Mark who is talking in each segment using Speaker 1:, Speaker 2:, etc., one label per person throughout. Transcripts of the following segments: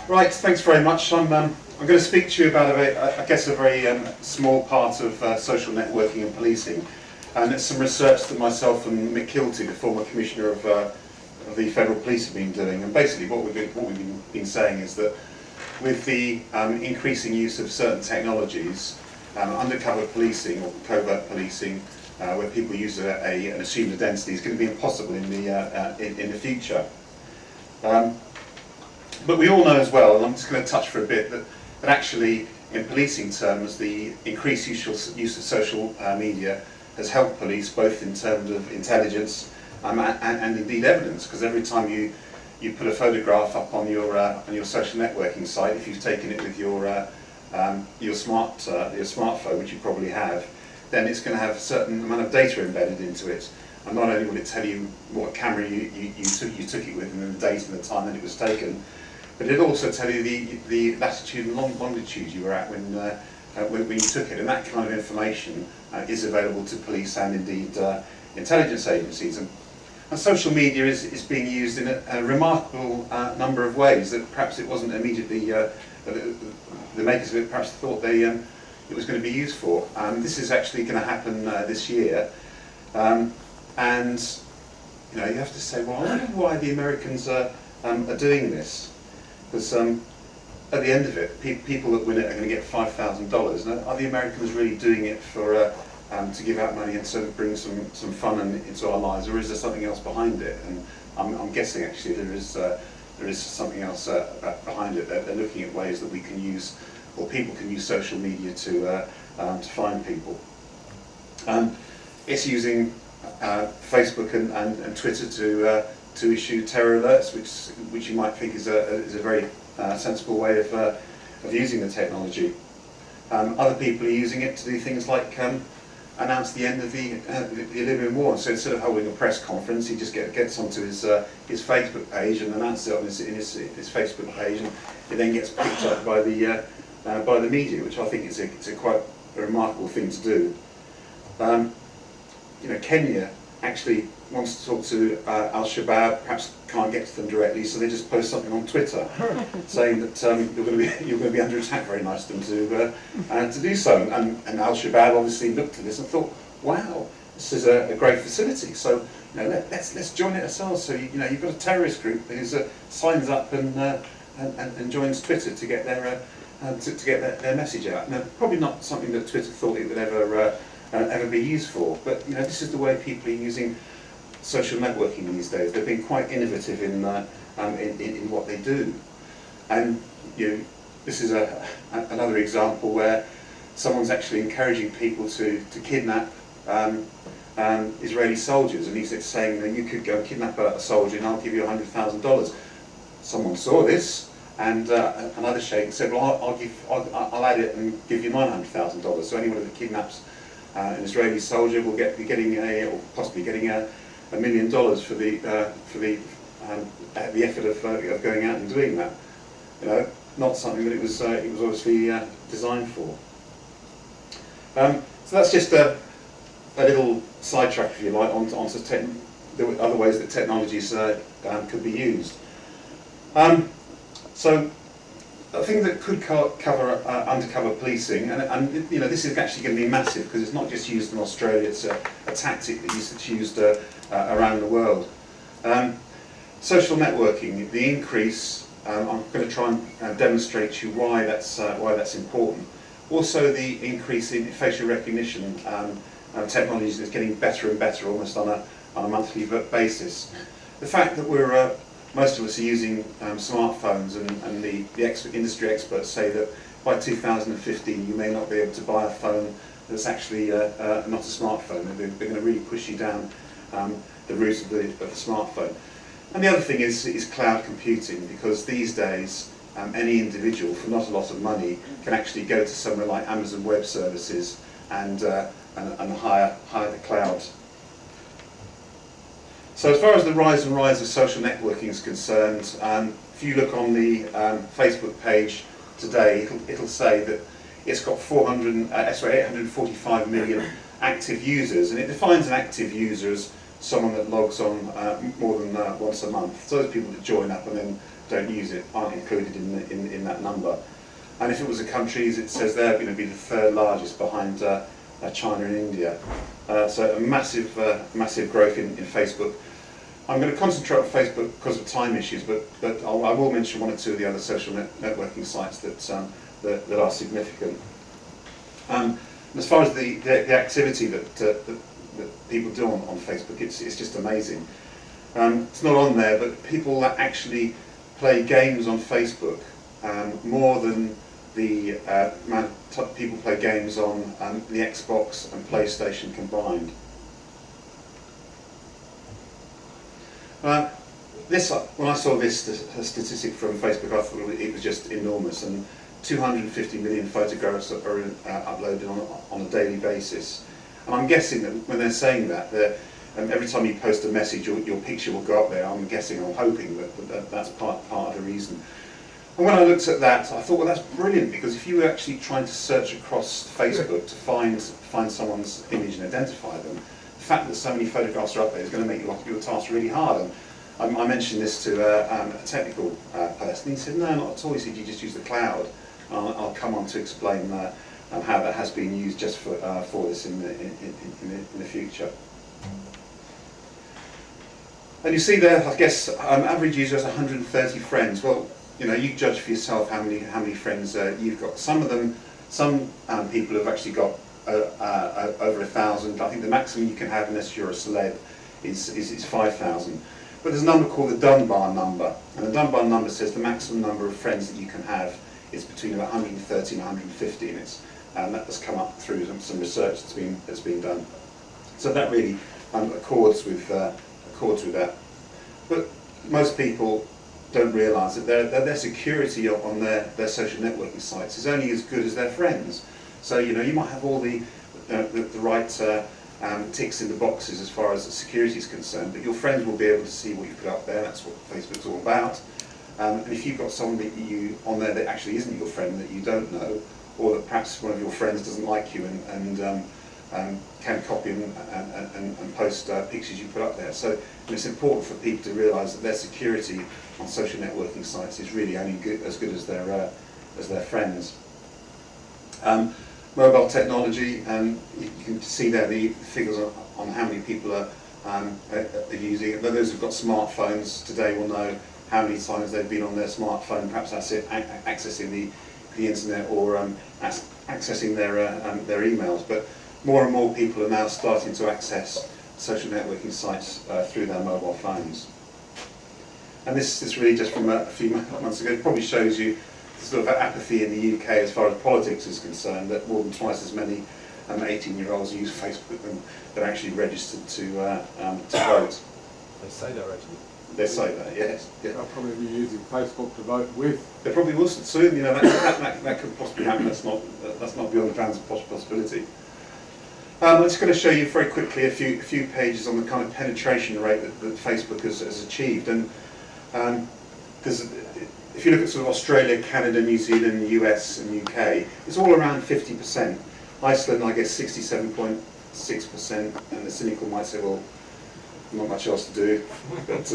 Speaker 1: Right, thanks very much. I'm going to speak to you about, I guess, a very small part of social networking and policing. And it's some research that myself and Mick Kilty, the former Commissioner of the Federal Police, have been doing. And basically what we've been saying is that with the increasing use of certain technologies, undercover policing or covert policing, where people use an assumed identity, is going to be impossible in the future. But we all know as well, and I'm just going to touch for a bit, that actually in policing terms the increased use of social media has helped police both in terms of intelligence and indeed evidence, because every time you put a photograph up on your social networking site, if you've taken it with your smartphone, which you probably have, then it's going to have a certain amount of data embedded into it. And not only will it tell you what camera you took it with, and then the date and the time that it was taken, but it'll also tell you the latitude and longitude you were at when you took it. And that kind of information is available to police and indeed intelligence agencies. And social media is being used in a remarkable number of ways that perhaps it wasn't immediately, the makers of it perhaps thought it was going to be used for. This is actually going to happen this year. And you have to say, well, I wonder why the Americans are doing this. Because at the end of it, people that win it are going to get $5,000. Now, are the Americans really doing it for to give out money and sort of bring some fun into our lives, or is there something else behind it? And I'm guessing actually there is something else behind it. They're looking at ways that we can use, or people can use social media to find people. It's using Facebook and Twitter to issue terror alerts, which you might think is a very sensible way of using the technology. Other people are using it to do things like announce the end of the Libyan war. So instead of holding a press conference, he just gets onto his Facebook page and announces it on his Facebook page, and it then gets picked up by the media, which I think is quite a remarkable thing to do. Kenya actually wants to talk to Al-Shabaab, perhaps can't get to them directly, so they just post something on Twitter saying that you're going to be under attack. Very nice of them to do so. And Al-Shabaab obviously looked at this and thought, wow, this is a great facility. So let's join it ourselves. So you've got a terrorist group who signs up and joins Twitter to get their message out. Now, probably not something that Twitter thought it would ever be used for, but this is the way people are using social networking these days. They've been quite innovative in what they do, and this is another example where someone's actually encouraging people to kidnap Israeli soldiers, and he's saying you could go and kidnap a soldier and I'll give you $100,000. Someone saw this, and another sheikh said, well, I'll add it and give you $900,000. So anyone that kidnaps an Israeli soldier will be getting or possibly getting $1 million for the effort of going out and doing that. Not something that it was obviously designed for. So that's just a little sidetrack, if you like, onto the other ways that technologies could be used. So a thing that could cover undercover policing, and this is actually going to be massive because it's not just used in Australia, it's a tactic that's used around the world. Social networking, the increase, I'm going to try and demonstrate to you why that's important. Also the increase in facial recognition technologies is getting better and better almost on a monthly basis. The fact that most of us are using smartphones, and the industry experts say that by 2015 you may not be able to buy a phone that's actually not a smartphone. They're going to really push you down the route of the smartphone. And the other thing is cloud computing, because these days any individual for not a lot of money can actually go to somewhere like Amazon Web Services and hire the cloud. So as far as the rise of social networking is concerned, if you look on the Facebook page today, it'll say that it's got 845 million active users, and it defines an active user as someone that logs on more than once a month. So those people that join up and then don't use it aren't included in that number. And if it was a countries, it says they're going to be the third largest behind China and India. So a massive growth in Facebook. I'm going to concentrate on Facebook because of time issues, but I will mention one or two of the other social networking sites that are significant. And as far as the activity that people do on Facebook, it's just amazing. It's not on there, but people that actually play games on Facebook more than the amount of people play games on the Xbox and PlayStation combined. When I saw this statistic from Facebook, I thought it was just enormous. And 250 million photographs are uploaded on a daily basis. And I'm guessing that when they're saying that, every time you post a message, your picture will go up there. I'm guessing, I'm hoping that that's part of the reason. And when I looked at that, I thought, well, that's brilliant, because if you were actually trying to search across Facebook to find someone's image and identify them, the fact that so many photographs are up there is going to make your task really hard. And I mentioned this to a technical person. He said, no, not at all. He said, you just use the cloud. I'll come on to explain how that has been used just for this in the future. And you see there, I guess, average user has 130 friends. Well, you know, you judge for yourself how many friends you've got. Some people have actually got over 1,000. I think the maximum you can have, unless you're a celeb, is 5,000. But there's a number called the Dunbar number, and the Dunbar number says the maximum number of friends that you can have is between about 130 and 150, and that has come up through some research that's been done. So that really accords with that. But most people don't realise that their security on their social networking sites is only as good as their friends. So you know, you might have all the right ticks in the boxes as far as the security is concerned, but your friends will be able to see what you put up there. That's what Facebook's all about. And if you've got someone on there that actually isn't your friend, that you don't know, or that perhaps one of your friends doesn't like you and can copy and post pictures you put up there. So it's important for people to realise that their security on social networking sites is really only as good as their friends. Mobile technology, and you can see there the figures on how many people are using it. Those who've got smartphones today will know how many times they've been on their smartphone, perhaps that's it, accessing the internet or accessing their emails. But more and more people are now starting to access social networking sites through their mobile phones. And this is really just from a few months ago. It probably shows you the sort of apathy in the UK as far as politics is concerned, that more than twice as many 18-year-olds use Facebook than actually registered to vote.
Speaker 2: They say that, actually.
Speaker 1: They say that, yes. Yeah.
Speaker 3: They'll probably be using Facebook to vote with.
Speaker 1: They probably will soon. You know, that could possibly happen. That's not beyond the bounds of possibility. I'm just going to show you very quickly a few pages on the kind of penetration rate that Facebook has achieved. And if you look at sort of Australia, Canada, New Zealand, US and UK, it's all around 50%. Iceland, I guess 67.6%, and the cynical might say, well, not much else to do. But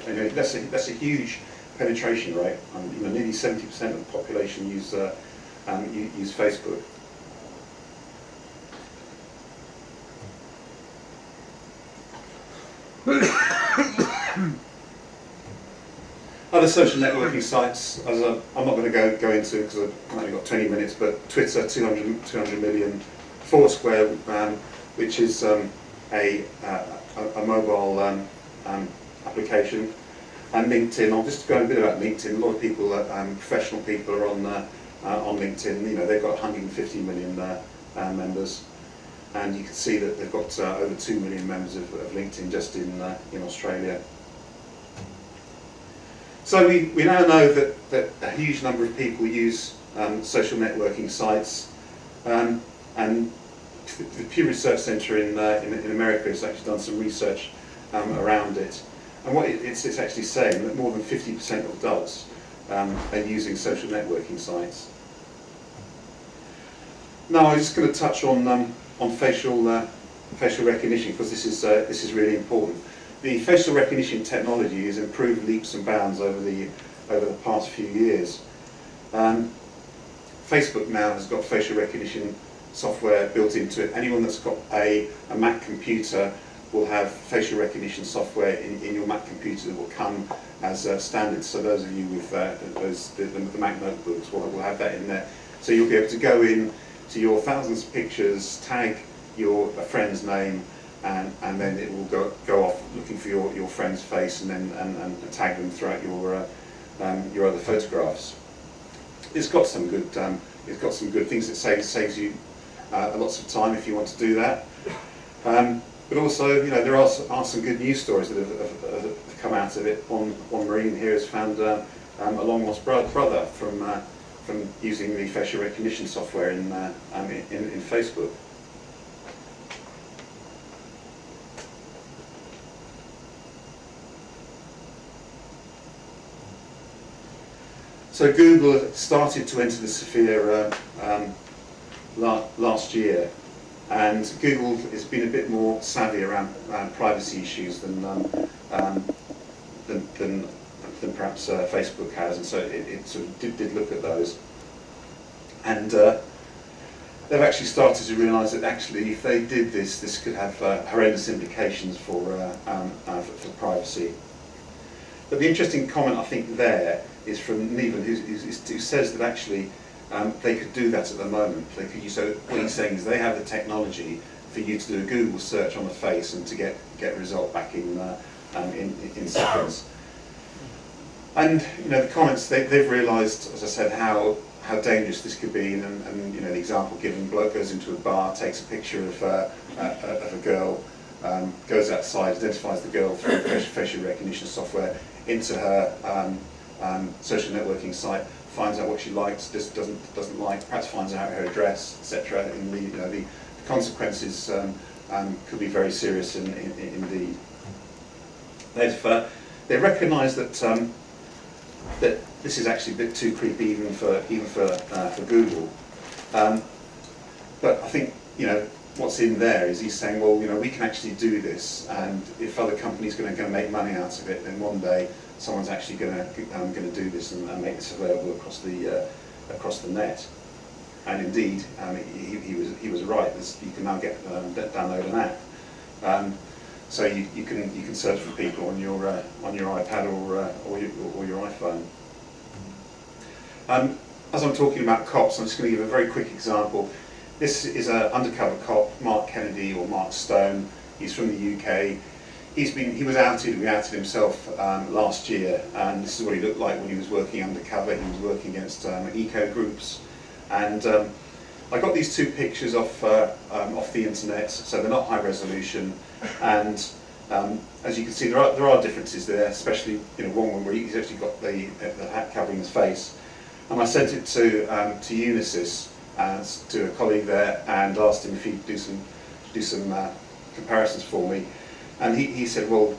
Speaker 1: anyway, that's a huge penetration rate. You know, nearly 70% of the population use Facebook. Other social networking sites, as I'm not going to go into because I've only got 20 minutes, but Twitter, 200 million, Foursquare, which is a mobile application, and LinkedIn. I'll just go a bit about LinkedIn. A lot of people, professional people, are on LinkedIn. You know, they've got 150 million members, and you can see that they've got over 2 million members of LinkedIn just in Australia. So we now know that a huge number of people use social networking sites, and the Pew Research Center in America has actually done some research around it. And what it's actually saying that more than 50% of adults are using social networking sites. Now I'm just going to touch on facial recognition, because this is really important. the facial recognition technology has improved leaps and bounds over the past few years. Facebook now has got facial recognition software built into it. Anyone that's got a Mac computer will have facial recognition software in your Mac computer that will come as standard. So those of you with the Mac notebooks will have that in there. So you'll be able to go in to your thousands of pictures, tag a friend's name, and then it will go off looking for your friend's face and tag them throughout your other photographs. It's got some good things. It saves you lots of time if you want to do that. But also, there are some good news stories that have come out of it. One Marine here has found a long lost brother from using the facial recognition software in Facebook. So Google started to enter the sphere last year, and Google has been a bit more savvy around privacy issues than perhaps Facebook has, and so it sort of did look at those. And they've actually started to realise that actually if they did this could have horrendous implications for privacy. But the interesting comment I think there is from Neven, who says that actually they could do that at the moment. They could use, so what he's saying is they have the technology for you to do a Google search on the face and to get a result back in seconds. And the comments, they've realised, as I said, how dangerous this could be. And the example given: bloke goes into a bar, takes a picture of a girl, goes outside, identifies the girl through facial recognition software into her social networking site, finds out what she likes, doesn't like, perhaps finds out her address, etc. And the consequences could be very serious indeed. They recognise that this is actually a bit too creepy even for Google. But I think what's in there is he's saying, well, we can actually do this, and if other companies are going to make money out of it, then one day someone's actually going to do this and make this available across the net. And indeed, he was right. You can now download an app, so you can search for people on your iPad or your iPhone. As I'm talking about cops, I'm just going to give a very quick example. This is an undercover cop, Mark Kennedy or Mark Stone. He's from the UK. He was outed himself last year, and this is what he looked like when he was working undercover. He was working against eco groups, and I got these two pictures off the internet, so they're not high resolution, and as you can see, there are differences there, especially one where he's actually got the hat covering his face, and I sent it to Unisys, to a colleague there, and asked him if he'd do some comparisons for me. And he said, well,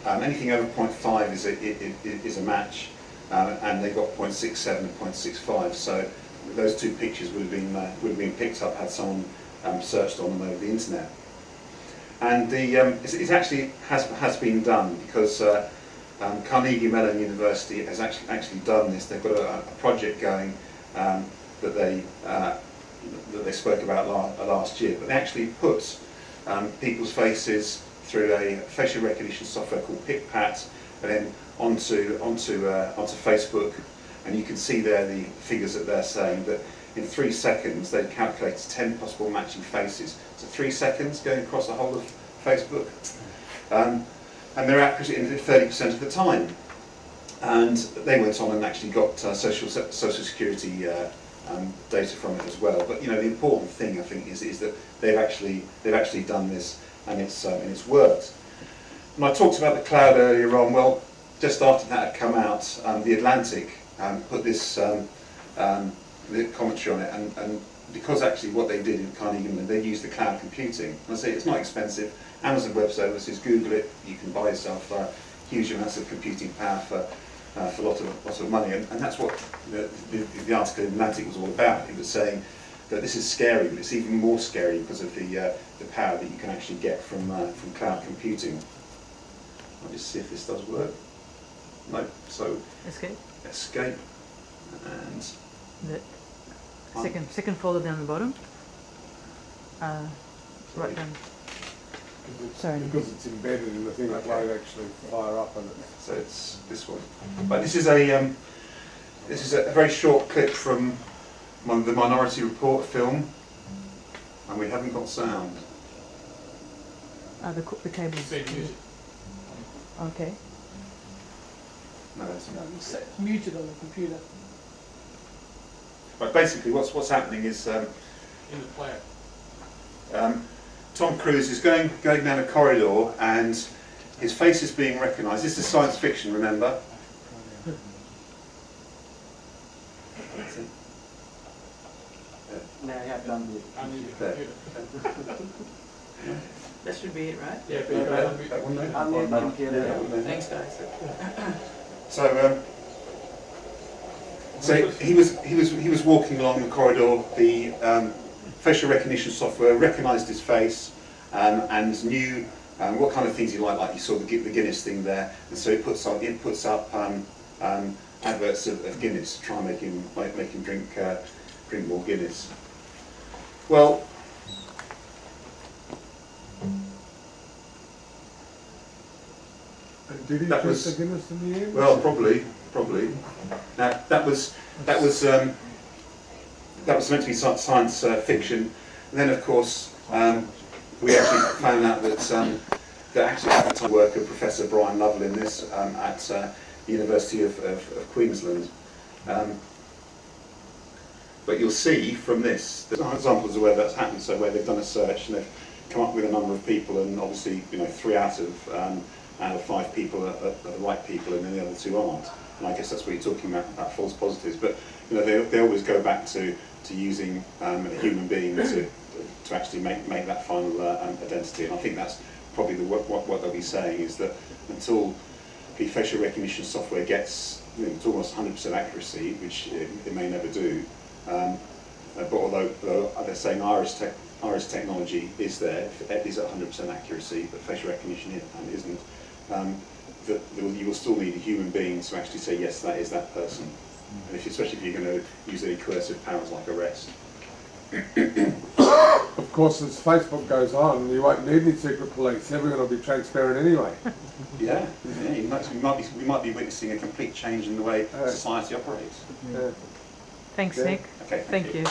Speaker 1: anything over 0.5 is a match, and they got 0.67 and 0.65. So those two pictures would have been picked up had someone searched on them over the internet. And it actually has been done, because Carnegie Mellon University has actually done this. They've got a project going that they spoke about last year, but they actually put people's faces through a facial recognition software called PicPat, and then onto Facebook, and you can see there the figures that they're saying that in 3 seconds they'd calculated 10 possible matching faces. So 3 seconds going across the whole of Facebook, and they're accurate in 30% of the time. And they went on and actually got social security data from it as well. But the important thing, I think, is that they've actually done this, and it's worked. And I talked about the cloud earlier on. Well, just after that had come out, the Atlantic put this the commentary on it, and because actually what they did in Carnegie Mellon, they used the cloud computing. And I say it's not expensive. Amazon Web Services, Google it. You can buy yourself huge amounts of computing power for lots of money, and that's what the article in Atlantic was all about. It was saying that this is scary, but it's even more scary because of the power that you can actually get from cloud computing. I'll just see if this does work. No, so
Speaker 2: Escape.
Speaker 1: escape, and
Speaker 2: The second folder down the bottom. Right down. Sorry.
Speaker 3: Because it's embedded in the thing, it won't actually fire up on it.
Speaker 1: so it's this one. But this is a very short clip from the Minority Report film, and we haven't got sound.
Speaker 2: The cable. Okay.
Speaker 1: No, it's not.
Speaker 4: It's muted on the computer.
Speaker 1: But basically, what's happening is
Speaker 4: In the player.
Speaker 1: Tom Cruise is going down a corridor, and his face is being recognised. This is science fiction, remember?
Speaker 5: No, I have done it.
Speaker 4: Unmute the
Speaker 1: There.
Speaker 4: computer.
Speaker 2: That should be it, right?
Speaker 4: Yeah, but you got unmute.
Speaker 1: That one there?
Speaker 5: Unmute the computer.
Speaker 1: Yeah, that one there.
Speaker 2: Thanks, guys.
Speaker 1: So he was walking along the corridor. The facial recognition software recognised his face and knew what kind of things he liked. Like you saw the Guinness thing there, and so it puts up adverts of Guinness to try and make him drink more Guinness. Well.
Speaker 3: And did he
Speaker 1: That
Speaker 3: drink
Speaker 1: was-
Speaker 3: the Guinness in the end?
Speaker 1: Well, probably. Now that was meant to be science fiction, and then of course we actually found out that actually at the time worker Professor Brian Lovell in this at the University of Queensland. But you'll see from this, there's examples of where that's happened. So where they've done a search and they've come up with a number of people, and obviously 3 out of 5 people are the right people, and then the other 2 aren't. And I guess that's what you're talking about false positives. But they always go back to using a human being to actually make that final identity. And I think that's probably what they'll be saying is that until the facial recognition software gets to almost 100% accuracy, which it may never do. But although they're saying iris technology is there, it is at 100% accuracy, but facial recognition isn't. That you will still need a human being to actually say yes, that is that person, and especially if you're going to use any coercive powers like arrest.
Speaker 3: Of course, as Facebook goes on, you won't need any secret police. Everyone will be transparent anyway.
Speaker 1: Yeah, we might be witnessing a complete change in the way society operates.
Speaker 3: Yeah.
Speaker 2: Thanks,
Speaker 3: Yeah.
Speaker 2: Nick.
Speaker 1: Okay,
Speaker 2: Thank you.